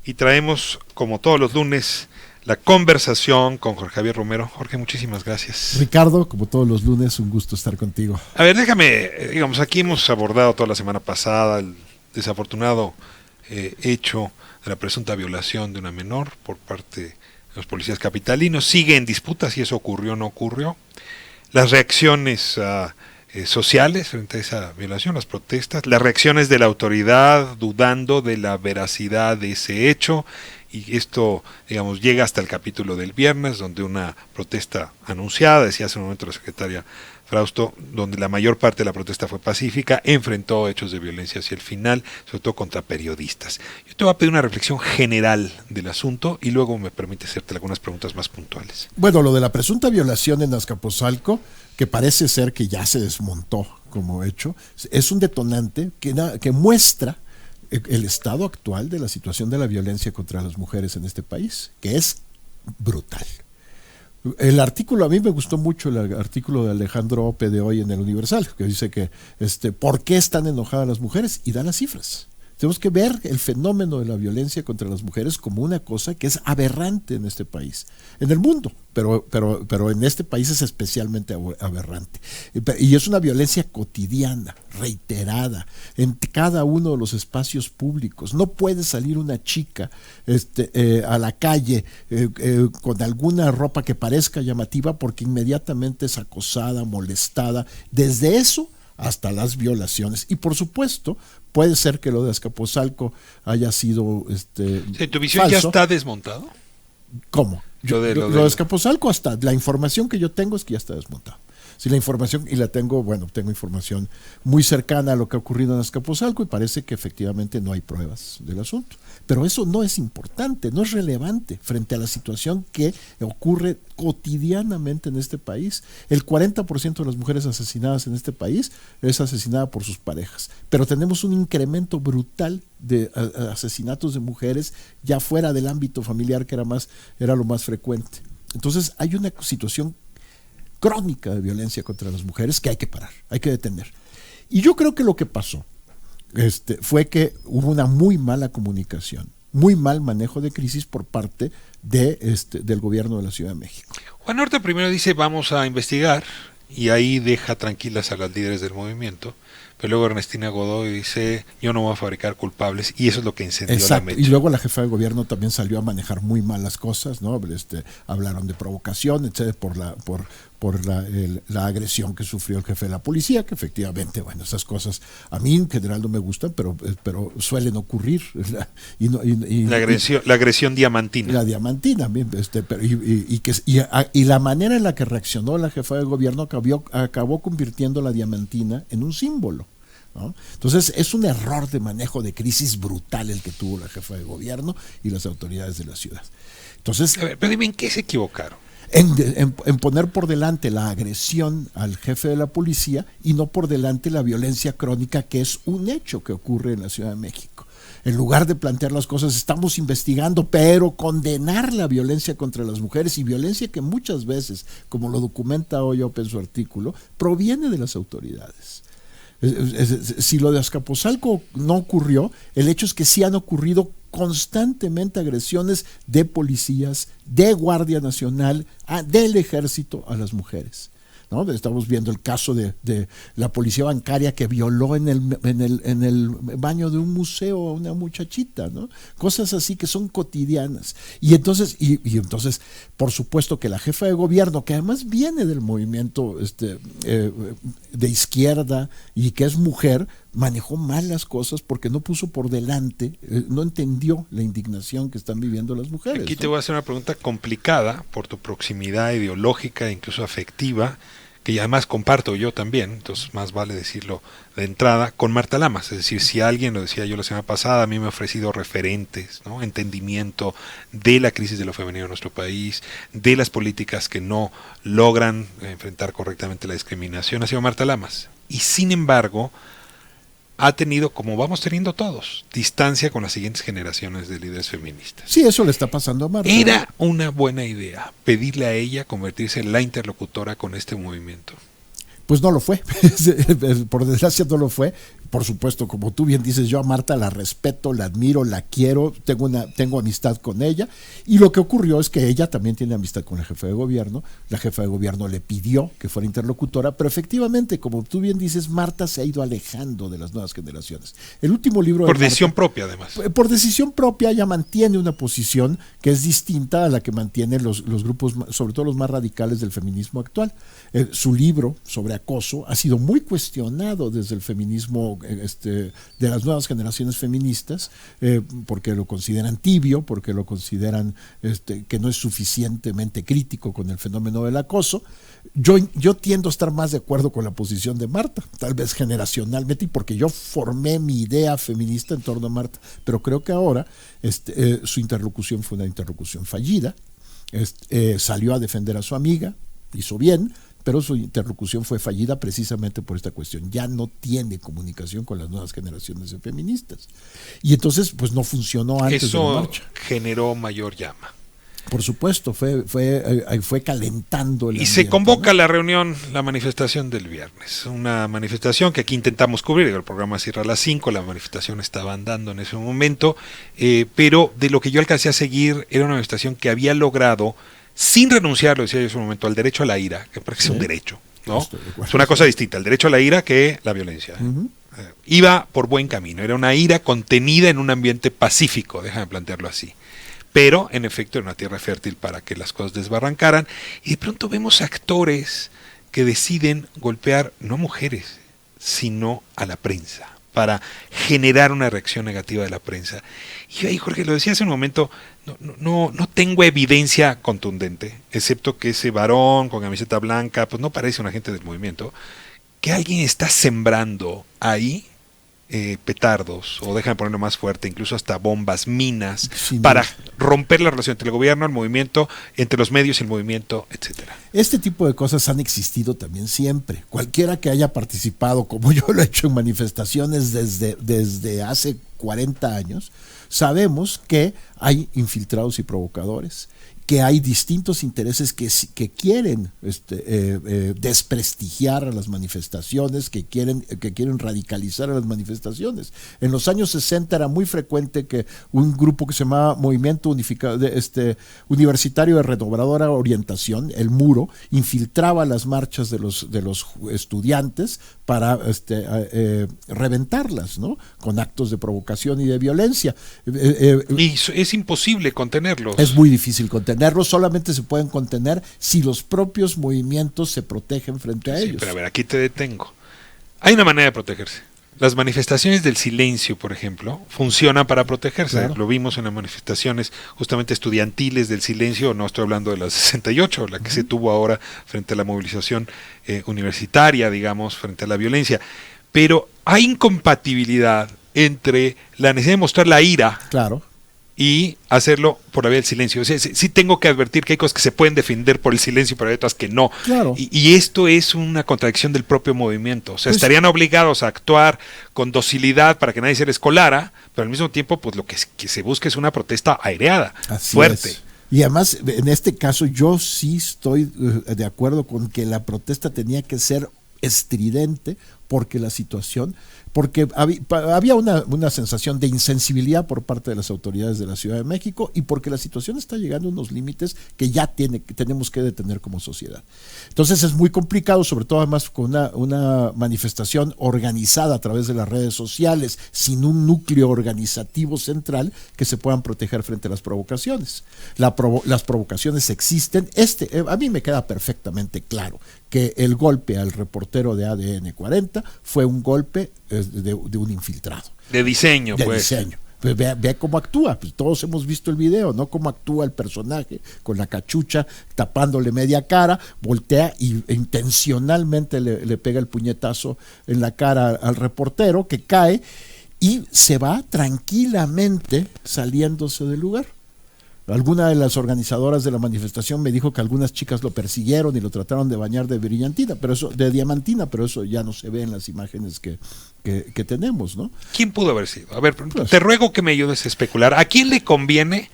y traemos, como todos los lunes, la conversación con Jorge Javier Romero. Jorge, muchísimas gracias. Ricardo, como todos los lunes, un gusto estar contigo. A ver, déjame, digamos, aquí hemos abordado toda la semana pasada el desafortunado hecho de la presunta violación de una menor por parte de los policías capitalinos. Sigue en disputa si eso ocurrió o no ocurrió. Las reacciones sociales frente a esa violación, las protestas, las reacciones de la autoridad dudando de la veracidad de ese hecho, y esto, digamos, llega hasta el capítulo del viernes, donde una protesta anunciada, decía hace un momento la secretaria Frausto, donde la mayor parte de la protesta fue pacífica, enfrentó hechos de violencia hacia el final, sobre todo contra periodistas. Yo te voy a pedir una reflexión general del asunto y luego me permite hacerte algunas preguntas más puntuales. Bueno, lo de la presunta violación en Azcapotzalco, que parece ser que ya se desmontó como hecho, es un detonante que muestra el estado actual de la situación de la violencia contra las mujeres en este país, que es brutal. El artículo, a mí me gustó mucho el artículo de Alejandro Ope de hoy en el Universal, que dice que ¿por qué están enojadas las mujeres? Y da las cifras. Tenemos que ver el fenómeno de la violencia contra las mujeres como una cosa que es aberrante en este país, en el mundo, pero en este país es especialmente aberrante. Y es una violencia cotidiana, reiterada, en cada uno de los espacios públicos. No puede salir una chica a la calle con alguna ropa que parezca llamativa porque inmediatamente es acosada, molestada, desde eso hasta las violaciones. Y por supuesto, puede ser que lo de Azcapotzalco haya sido ¿Tu visión falso. ya está desmontado? ¿Cómo? Lo de Azcapotzalco, hasta la información que yo tengo es que ya está desmontado. Si la información, y la tengo, tengo información muy cercana a lo que ha ocurrido en Azcapotzalco y parece que efectivamente no hay pruebas del asunto. Pero eso no es importante, no es relevante frente a la situación que ocurre cotidianamente en este país. El 40% de las mujeres asesinadas en este país es asesinada por sus parejas. Pero tenemos un incremento brutal de asesinatos de mujeres ya fuera del ámbito familiar, que era lo más frecuente. Entonces hay una situación crónica de violencia contra las mujeres que hay que parar, hay que detener. Y yo creo que lo que pasó fue que hubo una muy mala comunicación, muy mal manejo de crisis por parte del gobierno de la Ciudad de México. Juan Orta primero dice vamos a investigar y ahí deja tranquilas a las líderes del movimiento, pero luego Ernestina Godoy dice yo no voy a fabricar culpables, y eso es lo que encendió la mecha. Y luego la jefa de gobierno también salió a manejar muy mal las cosas, ¿no? Hablaron de provocación, etcétera, por la agresión que sufrió el jefe de la policía, que efectivamente, esas cosas a mí en general no me gustan, pero suelen ocurrir. La agresión diamantina. La diamantina, y la manera en la que reaccionó la jefa de gobierno acabó convirtiendo la diamantina en un símbolo, ¿no? Entonces es un error de manejo de crisis brutal el que tuvo la jefa de gobierno y las autoridades de la ciudad. Entonces, a ver, pero dime, ¿en qué se equivocaron? En poner por delante la agresión al jefe de la policía y no por delante la violencia crónica, que es un hecho que ocurre en la Ciudad de México. En lugar de plantear las cosas, estamos investigando, pero condenar la violencia contra las mujeres, y violencia que muchas veces, como lo documenta hoy Ope en su artículo, proviene de las autoridades. Si lo de Azcapotzalco no ocurrió, el hecho es que sí han ocurrido constantemente agresiones de policías, de Guardia Nacional, del Ejército a las mujeres, ¿no? Estamos viendo el caso de la policía bancaria que violó en el baño de un museo a una muchachita, ¿no? Cosas así que son cotidianas. Y entonces, por supuesto que la jefa de gobierno, que además viene del movimiento de izquierda y que es mujer, manejó mal las cosas porque no puso por delante, no entendió la indignación que están viviendo las mujeres. Aquí te voy a hacer una pregunta complicada por tu proximidad ideológica e incluso afectiva, que además comparto yo también, entonces más vale decirlo de entrada, con Marta Lamas. Es decir, si alguien, lo decía yo la semana pasada, a mí me ha ofrecido referentes, ¿no? Entendimiento de la crisis de lo femenino en nuestro país, de las políticas que no logran enfrentar correctamente la discriminación, ha sido Marta Lamas. Y sin embargo, ha tenido, como vamos teniendo todos, distancia con las siguientes generaciones de líderes feministas. Sí, eso le está pasando a Marta. Era una buena idea pedirle a ella convertirse en la interlocutora con este movimiento. Pues no lo fue, por desgracia no lo fue, por supuesto, como tú bien dices, yo a Marta la respeto, la admiro, la quiero, tengo amistad con ella, y lo que ocurrió es que ella también tiene amistad con la jefa de gobierno. La jefa de gobierno le pidió que fuera interlocutora, pero efectivamente, como tú bien dices, Marta se ha ido alejando de las nuevas generaciones. El último libro por de decisión Marta, propia, además. por decisión propia, ella mantiene una posición que es distinta a la que mantienen los grupos, sobre todo los más radicales del feminismo actual. Su libro sobre acoso ha sido muy cuestionado desde el feminismo de las nuevas generaciones feministas, porque lo consideran tibio, porque lo consideran que no es suficientemente crítico con el fenómeno del acoso. Yo tiendo a estar más de acuerdo con la posición de Marta, tal vez generacionalmente, y porque yo formé mi idea feminista en torno a Marta, pero creo que ahora su interlocución fue una interlocución fallida. Salió a defender a su amiga, hizo bien, pero su interlocución fue fallida precisamente por esta cuestión. Ya no tiene comunicación con las nuevas generaciones de feministas. Y entonces, pues no funcionó antes de la marcha. Eso generó mayor llama. Por supuesto, fue calentando el Y ambiente, se convoca ¿no? la reunión, la manifestación del viernes. Una manifestación que aquí intentamos cubrir. El programa cierra a las 5, la manifestación estaba andando en ese momento. Pero de lo que yo alcancé a seguir, era una manifestación que había logrado, sin renunciar, lo decía yo en ese momento, al derecho a la ira, que parece un derecho, ¿no? Es una cosa distinta, el derecho a la ira que la violencia. Iba por buen camino, era una ira contenida en un ambiente pacífico, déjame plantearlo así. Pero, en efecto, era una tierra fértil para que las cosas desbarrancaran. Y de pronto vemos actores que deciden golpear no a mujeres, sino a la prensa, para generar una reacción negativa de la prensa. Y ahí, Jorge, lo decía hace un momento, no tengo evidencia contundente, excepto que ese varón con camiseta blanca, pues no parece un agente del movimiento, que alguien está sembrando ahí petardos, o déjame ponerlo más fuerte, incluso hasta bombas, minas, para romper la relación entre el gobierno, el movimiento, entre los medios y el movimiento, etcétera. Este tipo de cosas han existido también siempre. Cualquiera que haya participado, como yo lo he hecho en manifestaciones desde hace 40 años, sabemos que hay infiltrados y provocadores, que hay distintos intereses que quieren desprestigiar a las manifestaciones, que quieren radicalizar a las manifestaciones. En los años 60 era muy frecuente que un grupo que se llamaba Movimiento Unificado, Universitario de Renovadora Orientación, el Muro, infiltraba las marchas de los estudiantes para reventarlas, ¿no? Con actos de provocación y de violencia. Y es imposible contenerlos. Es muy difícil contenerlos, solamente se pueden contener si los propios movimientos se protegen frente a ellos. Pero a ver, aquí te detengo. Hay una manera de protegerse. Las manifestaciones del silencio, por ejemplo, funcionan para protegerse. Claro. Lo vimos en las manifestaciones justamente estudiantiles del silencio, no estoy hablando de la 68, la que se tuvo ahora frente a la movilización universitaria, digamos, frente a la violencia. Pero hay incompatibilidad entre la necesidad de mostrar la ira, claro, y hacerlo por la vía del silencio. O sea, sí tengo que advertir que hay cosas que se pueden defender por el silencio, pero hay otras que no. Claro. Y esto es una contradicción del propio movimiento. O sea, estarían obligados a actuar con docilidad para que nadie se les colara, pero al mismo tiempo, pues lo que se busca es una protesta aireada, fuerte. Es. Y además, en este caso, yo sí estoy de acuerdo con que la protesta tenía que ser estridente, porque la situación, porque había una sensación de insensibilidad por parte de las autoridades de la Ciudad de México, y porque la situación está llegando a unos límites que ya tenemos que detener como sociedad. Entonces es muy complicado, sobre todo además con una manifestación organizada a través de las redes sociales, sin un núcleo organizativo central que se puedan proteger frente a las provocaciones. Las provocaciones existen. A mí me queda perfectamente claro que el golpe al reportero de ADN 40 fue un golpe de un infiltrado. De diseño, de pues. Diseño. Pues ve cómo actúa, pues todos hemos visto el video, ¿no? Cómo actúa el personaje con la cachucha, tapándole media cara, voltea y intencionalmente le pega el puñetazo en la cara al reportero, que cae y se va tranquilamente saliéndose del lugar. Alguna de las organizadoras de la manifestación me dijo que algunas chicas lo persiguieron y lo trataron de bañar de diamantina, pero eso ya no se ve en las imágenes que tenemos, ¿no? ¿Quién pudo haber sido? A ver, te ruego que me ayudes a especular. ¿A quién le conviene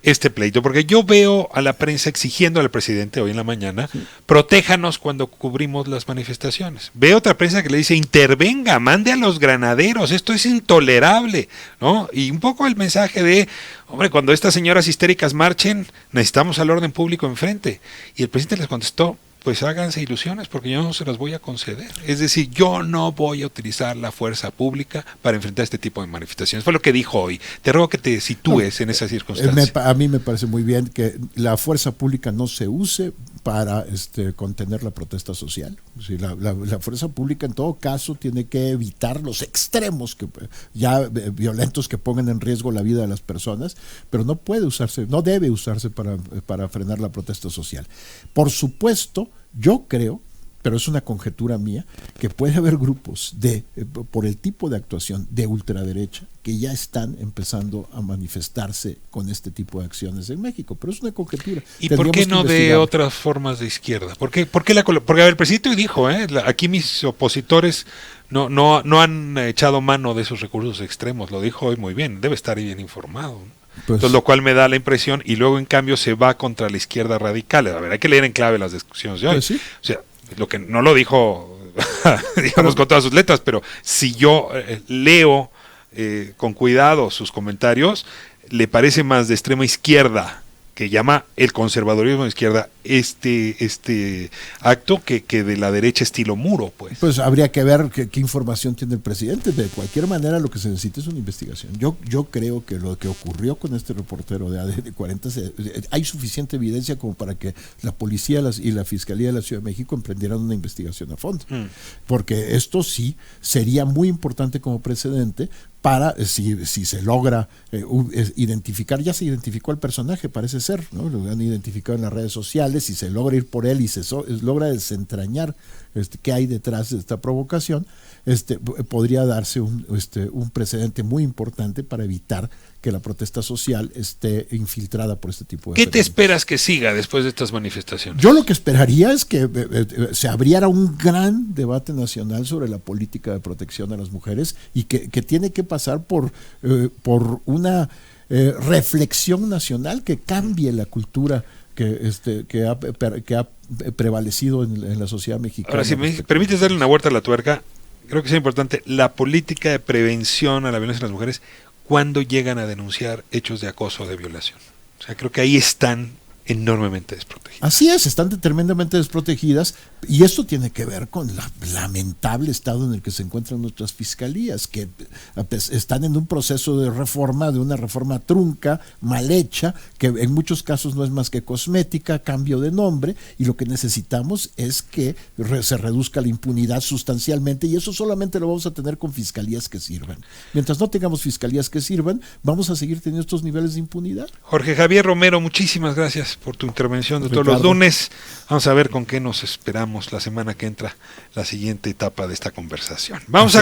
este pleito? Porque yo veo a la prensa exigiendo al presidente hoy en la mañana, protéjanos cuando cubrimos las manifestaciones. Veo otra prensa que le dice, intervenga, mande a los granaderos, esto es intolerable, ¿no? Y un poco el mensaje de, hombre, cuando estas señoras histéricas marchen, necesitamos al orden público enfrente. Y el presidente les contestó, pues háganse ilusiones porque yo no se las voy a conceder. Es decir, yo no voy a utilizar la fuerza pública para enfrentar este tipo de manifestaciones. Fue lo que dijo hoy. Te ruego que te sitúes en esa circunstancia. A mí me parece muy bien que la fuerza pública no se use para contener la protesta social. Sí, la fuerza pública en todo caso tiene que evitar los extremos violentos que pongan en riesgo la vida de las personas, pero no puede usarse, no debe usarse para frenar la protesta social. Por supuesto, yo creo, pero es una conjetura mía, que puede haber grupos por el tipo de actuación de ultraderecha que ya están empezando a manifestarse con este tipo de acciones en México, pero es una conjetura. ¿Y por qué no de otras formas de izquierda? Porque a ver, el presidente hoy dijo, aquí mis opositores no han echado mano de esos recursos extremos, lo dijo hoy muy bien, debe estar bien informado, ¿no? Pues, entonces, lo cual me da la impresión, y luego en cambio se va contra la izquierda radical. A ver, hay que leer en clave las discusiones de hoy. Pues sí. O sea, lo que no lo dijo, digamos, con todas sus letras, pero si yo leo con cuidado sus comentarios, le parece más de extrema izquierda, que llama el conservadurismo de izquierda, este acto que de la derecha estilo Muro, pues. Pues habría que ver qué información tiene el presidente. De cualquier manera, lo que se necesita es una investigación. Yo creo que lo que ocurrió con este reportero de ADN 40, hay suficiente evidencia como para que la policía y la Fiscalía de la Ciudad de México emprendieran una investigación a fondo. Porque esto sí sería muy importante como precedente para, si se logra identificar, ya se identificó al personaje, parece ser, ¿no? Lo han identificado en las redes sociales, si se logra ir por él y se logra desentrañar qué hay detrás de esta provocación, podría darse un precedente muy importante para evitar que la protesta social esté infiltrada por este tipo de ¿Qué te esperas que siga después de estas manifestaciones? Yo lo que esperaría es que se abriera un gran debate nacional sobre la política de protección a las mujeres y que tiene que pasar por una reflexión nacional que cambie la cultura que ha prevalecido en la sociedad mexicana. Ahora, si me permites darle una vuelta a la tuerca, creo que es importante la política de prevención a la violencia de las mujeres cuando llegan a denunciar hechos de acoso o de violación. O sea, creo que ahí están enormemente desprotegidas. Así es, están tremendamente desprotegidas, y esto tiene que ver con el lamentable estado en el que se encuentran nuestras fiscalías, que están en un proceso de reforma, de una reforma trunca, mal hecha, que en muchos casos no es más que cosmética, cambio de nombre, y lo que necesitamos es que se reduzca la impunidad sustancialmente, y eso solamente lo vamos a tener con fiscalías que sirvan. Mientras no tengamos fiscalías que sirvan, vamos a seguir teniendo estos niveles de impunidad. Jorge Javier Romero, muchísimas gracias por tu intervención de todos los lunes. Vamos a ver con qué nos esperamos la semana que entra, la siguiente etapa de esta conversación. Vamos a